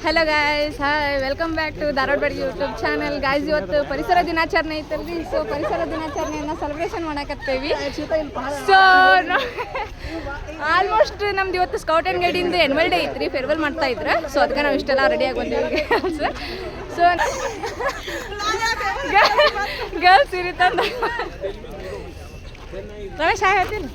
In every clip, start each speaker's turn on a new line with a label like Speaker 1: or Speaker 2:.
Speaker 1: Hello guys, hi, welcome back to Dharwad ಬೆಳಗ್ಗೆ YouTube channel. Guys, ಇವತ್ತು ಪರಿಸರ ದಿನಾಚರಣೆ ಐತಲ್ರಿ. ಸೊ ಪರಿಸರ ದಿನಾಚರಣೆಯನ್ನು ಸೆಲೆಬ್ರೇಷನ್ ಮಾಡಕತ್ತೇವಿ. ಸೊ ಆಲ್ಮೋಸ್ಟ್ ನಮ್ದು ಇವತ್ತು ಸ್ಕೌಟ್ ಆ್ಯಂಡ್ ಗೈಡಿಂದ ಎನ್ವಲ್ ಡೇ ಐತ್ರಿ, ಫೇರ್ವೆಲ್ ಮಾಡ್ತಾ ಇದ್ರು. ಸೊ ಅದಕ್ಕೆ ನಾವು ಇಷ್ಟೆಲ್ಲ ರೆಡಿಯಾಗಿ ಬಂದೇವಿ. ಸೊ ಗರ್ಲ್ಸ್ ಇರುತ್ತಂದ ರಮೇಶ್ ಹಾಯ್ ಹೇಳ್ತೀನಿ.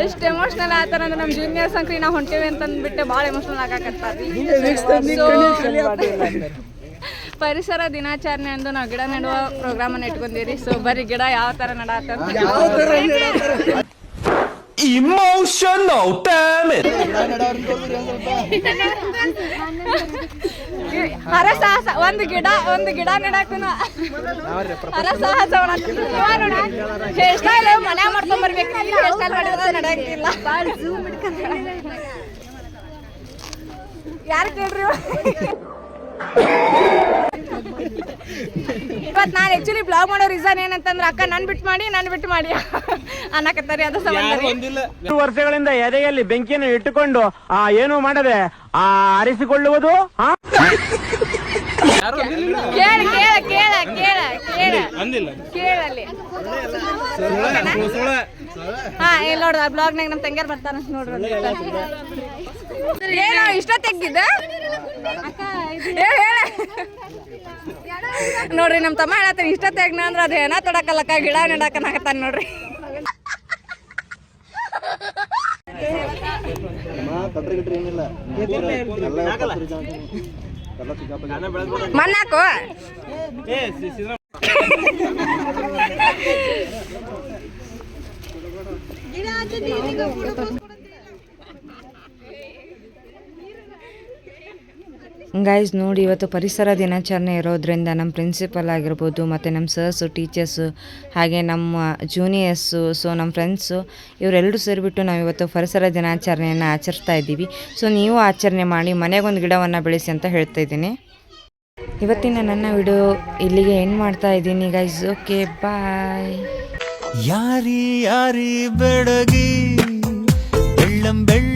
Speaker 1: ಎಷ್ಟು ಎಮೋಷ್ನಲ್ ಆತರ ಅಂದ್ರೆ ನಮ್ಮ ಜೂನಿಯರ್ಸ್ ಅಂಕ್ರಿ ನಾವು ಹೊಂಟೇವಿ ಅಂತಂದ್ಬಿಟ್ಟು ಭಾಳ ಎಮೋಷ್ನಲ್ ಆಗಾಕತ್ತಾರ್ರಿ. ಪರಿಸರ ದಿನಾಚರಣೆ ಅಂದು ನಾವು ಗಿಡ ನೆಡುವ ಪ್ರೋಗ್ರಾಮನ್ನು ಇಟ್ಕೊಂಡಿರಿ. ಸೊ ಬರೀ ಗಿಡ ಯಾವ ಥರ ನಡಾತ
Speaker 2: Emotional damage.
Speaker 1: ಹರಸಾಹಸ ಒಂದು ಗಿಡ ನೆಡಾಕು ಹರಸಾಹಸ ಹೇರ್ ಸ್ಟೈಲ್ ಮನೆ ಮಾಡ್ಕೊಂಡ್ ಬರ್ಬೇಕು. ಹೇರ್ ಸ್ಟೈಲ್ ಮಾಡಿದ್ರೆ ನಡಂಗಿಲ್ಲ. ಯಾರು ಕೇಳ್ರಿ ಇವತ್ತು ನಾನು ಆ್ಯಕ್ಚುಲಿ ಬ್ಲಾಗ್ ಮಾಡೋ ರೀಸನ್ ಏನಂತಂದ್ರೆ ಅಕ್ಕ ನಾನು ಬಿಟ್ಟು ಮಾಡಿ ಅನ್ನಕತ್ತಾರೆ. ಅದು ಸಂಬಂಧ
Speaker 3: ವರ್ಷಗಳಿಂದ ಎದೆಯಲ್ಲಿ ಬೆಂಕಿಯನ್ನು ಇಟ್ಟುಕೊಂಡು ಏನು ಮಾಡದೆ ಆರಿಸಿಕೊಳ್ಳುವುದು.
Speaker 1: ಕೇಳಲ್ಲಿ ಹಾ ಇಲ್ಲಿ ನೋಡ್ದ ಬ್ಲಾಗ್ನಾಗ ನಮ್ಮ ತಂಗ್ಯಾರ ಬರ್ತಾರ ನೋಡ್ರಿ. ಏನೋ ಇಷ್ಟ ತೆಗ್ದಿದ್ದ ನೋಡ್ರಿ ನಮ್ಮ ತಮ್ಮ ಹೇಳತ್ತಾನ ಇಷ್ಟ ತೆಗ್ನ ಅಂದ್ರೆ ಅದು ಏನ ತೊಡಕಲ್ಲಕ್ಕ ಗಿಡ ನೆಡಾಕನಾಗತ್ತಾನ ನೋಡ್ರಿ. ಮಣ್ಣಾಕು
Speaker 4: ಗೈಸ್ ನೋಡಿ, ಇವತ್ತು ಪರಿಸರ ದಿನಾಚರಣೆ ಇರೋದ್ರಿಂದ ನಮ್ಮ ಪ್ರಿನ್ಸಿಪಲ್ ಆಗಿರ್ಬೋದು ಮತ್ತು ನಮ್ಮ ಸರ್ಸು, ಟೀಚರ್ಸು, ಹಾಗೆ ನಮ್ಮ ಜೂನಿಯರ್ಸು, ಸೊ ನಮ್ಮ ಫ್ರೆಂಡ್ಸು ಇವರೆಲ್ಲರೂ ಸೇರಿಬಿಟ್ಟು ನಾವು ಇವತ್ತು ಪರಿಸರ ದಿನಾಚರಣೆಯನ್ನು ಆಚರಿಸ್ತಾ ಇದ್ದೀವಿ. ಸೊ ನೀವು ಆಚರಣೆ ಮಾಡಿ ಮನೆಗೊಂದು ಗಿಡವನ್ನು ಬೆಳೆಸಿ ಅಂತ ಹೇಳ್ತಾ ಇದ್ದೀನಿ. ಇವತ್ತಿನ ನನ್ನ ವಿಡಿಯೋ ಇಲ್ಲಿಗೆ ಎಂಡ್ ಮಾಡ್ತಾ ಇದ್ದೀನಿ ಗೈಸ್. ಓಕೆ, ಬಾಯ್.
Speaker 2: ಯಾರಿ ಯಾರಿ ಬೆಡಗಿ ಬೆಳ್ಳಂ ಬೆಳ್ಳ